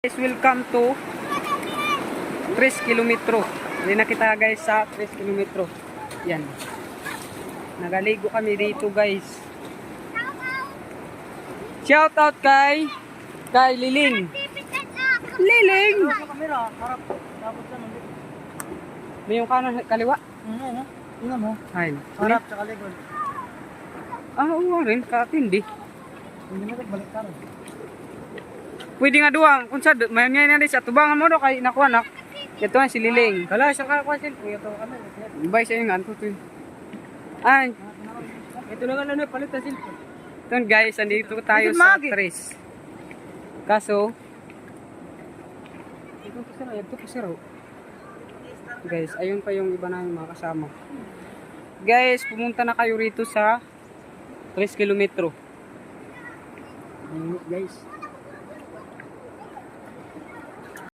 Guys, welcome to 3 kilometro. Hindi na kita guys sa 3 kilometro. Yan. Nagaligo kami dito guys. Shout out kay Liling. Liling! May yung kanan kaliwa? Tingnan mo. Ay. Harap sa likod. Oo rin, katindi. Hindi mo balik ka rin. Pwede nga duwang. Kung sa may na sa tubangan mo do kay nakuha nak. Ito ang si Liling. Kala sa kakwasin. Ito kami. Bye sa inyo nga to. Ay, Ito na nga lang palit na cellphone. ito guys, andito tayo Ito, sa Magi. 3. Kaso, ito kasi raw. Guys, ayun pa yung iba namin mga kasama. Guys, pumunta na kayo rito sa 3 kilometro. Ayun, guys.